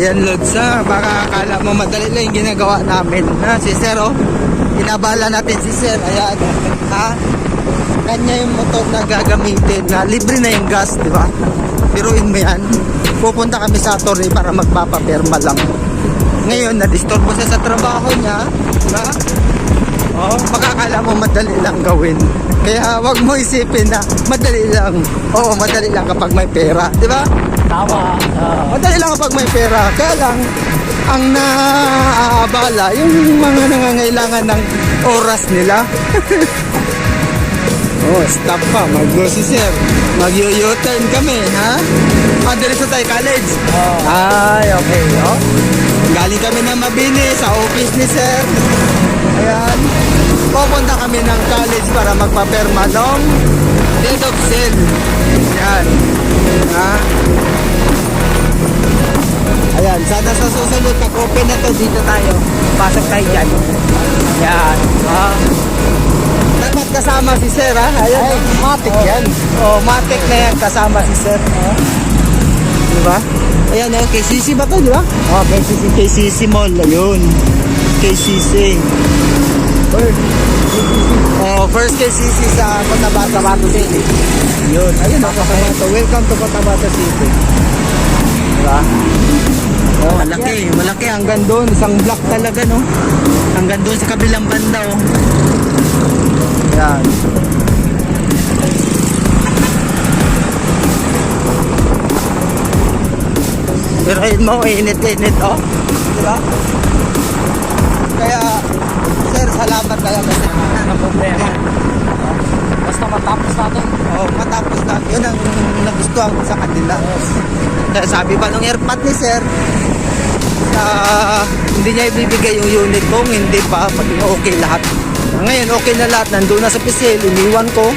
Ayan, Lods, ha? Baka akala mo madali lang yung ginagawa namin. Ha? Si Sir, oh. Inabala natin si Sir. Ayan, ha? Kanya yung motor na gagamitin na libre na yung gas, di ba? Piruin mo yan. Pupunta kami sa attorney para magpapaperma lang. Ngayon, na-disturbo siya sa trabaho niya. Diba? Oh, makakala mo madali lang gawin. Kaya wag mo isipin na madali lang. Oo, madali lang kapag may pera, di ba? Tama. Madali lang kapag may pera. Kaya lang, ang naaabala, yung mga nangangailangan ng oras nila. Oh, stop pa. Mag-go si Sir. Mag-u-turn kami, ha? Diretso tayo college. Ay, okay. Oh. Galing kami na Mabini sa office ni Sir. Ayan. Pupunta kami ng college para magpaperma ng deed of sale. Ayan. Ha? Ayan. Sana sa susunod, pag-open na to, dito tayo. Pasok tayo dyan. Ayan. Ha? Dapat kasama si Sir, ha? Ayan. Ay, matik yan. Oh, matik na yan. Kasama si Sir. Diba? Ayan, oh, KCC ba to, di ba? Oh, KCC. KCC Mall. Ayun. KCC. First KCC sa Cotabato City. Yun. Ayun, oh, Cotabato. Welcome to Cotabato City. Diba? Oh, malaki. Malaki. Hanggang doon. Isang block talaga, no? Hanggang doon sa kabilang banda, oh. Yan. Pero ayun mo, init-init, oh. Diba? Kaya, Sir, salamat kaya kasi Ang problema. Basta matapos natin. oh, matapos na. Yun ang nagustuhan ko sa kanila. Kaya sabi pa nung airpot ni Sir, hindi niya ibibigay yung unit kung hindi pa maging okay lahat. Ngayon, okay na lahat. Nandun na sa pisil, iniwan ko.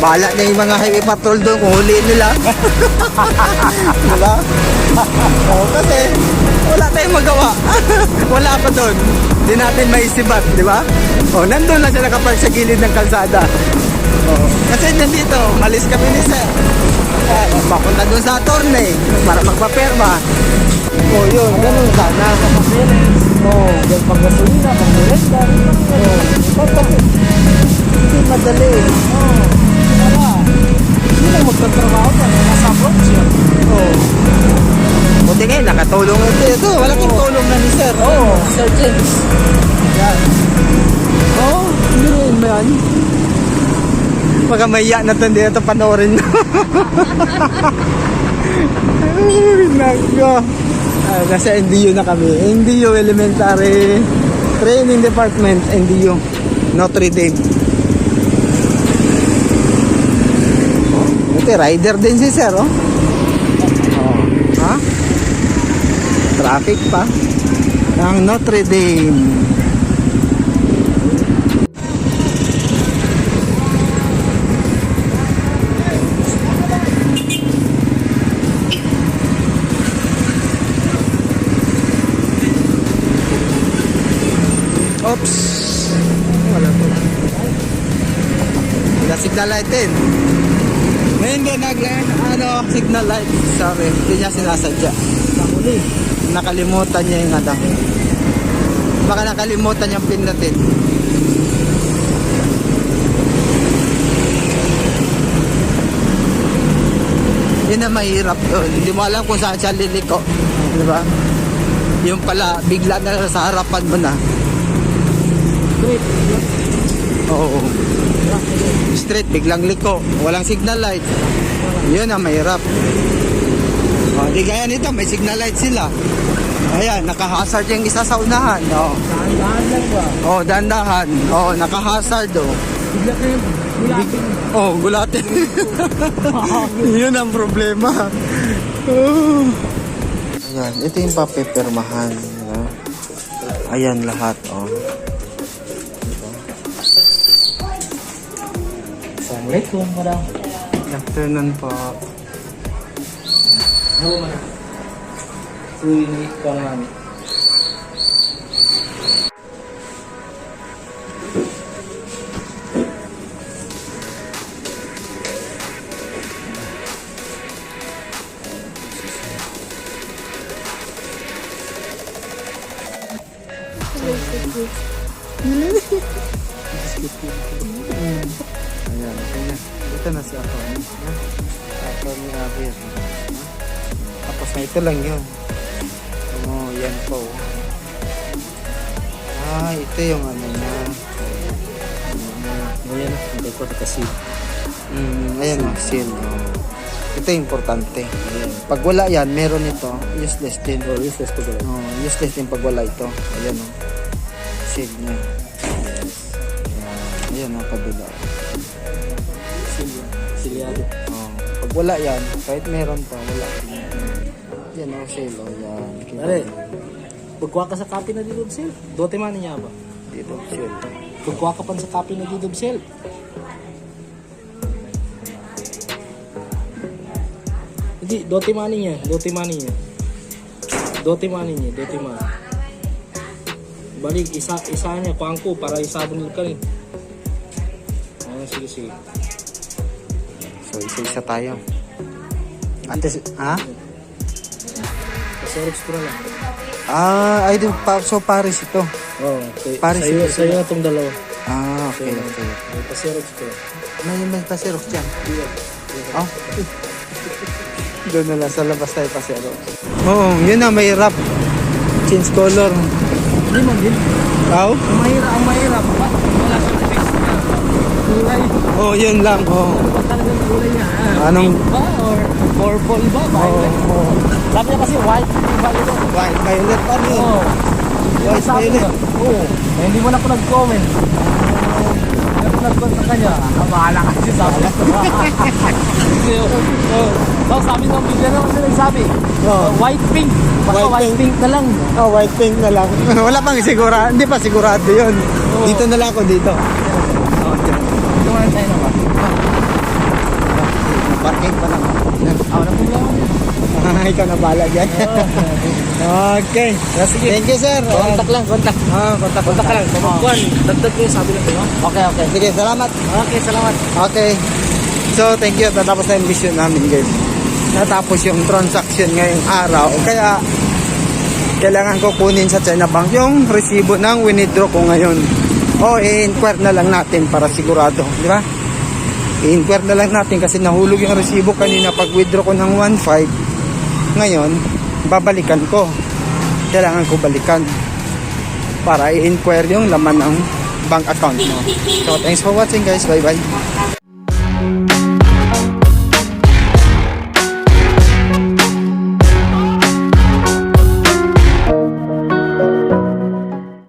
Bahala na yung mga highway patrol doon kung huliin nila. Diba? Oh, kasi wala tayong magawa. Wala pa doon. Hindi natin maisibat, di ba? Oh, nandun lang siya nakapark sa gilid ng kalsada. Oh, kasi nandito, malis kami ni Sir. Papunta doon sa attorney para magpaperma. Oh, yun, ganun sana. Oh, yung pag-gasolina, pag-merenda. Hindi madali. Wala. Hindi lang magtatrabaho ka. Nasa abroad siya. Oh. Buti ngayon, nakatulong ito. Malaking tulong na ni Sir. Oh, Sir James. Yan. Oh, hindi rin mo yan. Makamaya na ito, hindi na ito panoorin. Ay, nako. Nasa NDU na kami. NDU Elementary Training Department, NDU Notre Dame. Ito, rider din si Sir, oh. Ha? Traffic pa ng Notre Dame. Oops. Wala po. Wala signal light din. Ngayon din signal light. Sorry, hindi niya sinasadya. Nakalimutan niya yung baka nakalimutan niyang pindutin. Yun na mahirap yun. Hindi mo alam kung saan siya liliko. Diba? Yung pala, bigla na sa harapan mo na. Great. Oo. Straight, biglang liko. Walang signal light. Yun ang mahirap. Di gaya nito, may signal light sila. Ayan, naka-hazard yung isa sa unahan. Dahan-dahan lang ba? Dahan-dahan. Naka-hazard. Bigla kayo. Gulatin. Gulatin. Yun ang problema. Ayan, ito yung papipirmahan. Ayan lahat. Assalamualaikum, madam. Afternoon po. Hello, madam. Suwi ko naman. Ayan, kanya. Ito na si Atty. Atty. Abir. Tapos na ito lang yun. Oh, yan po. Ito yung ano niya. Ayan, hindi ko kasi. Ayan o, seal. Ito yung importante. Pag wala yan, meron ito, useless din. Useless ko ba? Useless din pag wala ito. Ayan o. Seal niya. Ayan o, kabila. Silyado. Pag wala yan, kahit meron pa, wala. Yan o, seal o. Yan. Pare, pagkuha ka sa copy na dito, Sel. Dote man niya ba? Dito, seal. Pagkuha ka pan sa copy na dito, Sel. Hindi, dote money niya. Dote money niya. Dote money niya. Dote money. Balik, isa niya. Kuhaan ko para isabon ka rin. Sige. So, isa-isa tayo. Antes, ha? Paserox ko na lang. Ay, so Paris ito. Oo. Okay. Pares Sa'yo ito sila. na itong dalawa. Okay. Paserox ko. May pasirok dyan. Doon na lang sa labas tayo pasirok. Oo, yun na, may wrap. Change color. Hindi man din. Wow? Ang mahirap. Wala sa fix na. Kulay. Oo, yun lang. Oo. Ba talagang kulay niya? Anong? Ba or purple ba? Violet? Sabi niya kasi white. Violet. White, violet pa rin. Oo. White, Sabi violet. niya. Oo. Eh, hindi mo na ako nag-comment. Hindi ako nag-comment sa kanya. Bahala ka siya sabi. So, sabi ng bigla naman siya nagsabi. White pink. Baka White white pink na lang. Oh, white pink na lang. Wala pang sigurado. Hindi pa sigurado yun. Dito na lang ako dito. Ito nga tayo naman. Parking pa lang. Wala problema niya. Ikaw na bahala dyan. Okay. Sige. Thank you, sir. Kontak lang, kontak. Kontak Kontak ka lang. Pamagkuhan. Dagdag ko yung sabi ng no? Okay. Sige, salamat. Okay, salamat. Okay. So, thank you. Tatapos na yung mission namin, guys. Natapos yung transaction ngayong araw. Kaya, kailangan ko kunin sa China Bank yung resibo ng winidraw ko ngayon. O, i-inquire na lang natin para sigurado. Di ba? I-inquire na lang natin kasi nahulog yung resibo kanina pag withdraw ko ng 1.5. Ngayon, babalikan ko. Kailangan ko balikan para i-inquire yung laman ng bank account mo. So, thanks for watching, guys. Bye-bye.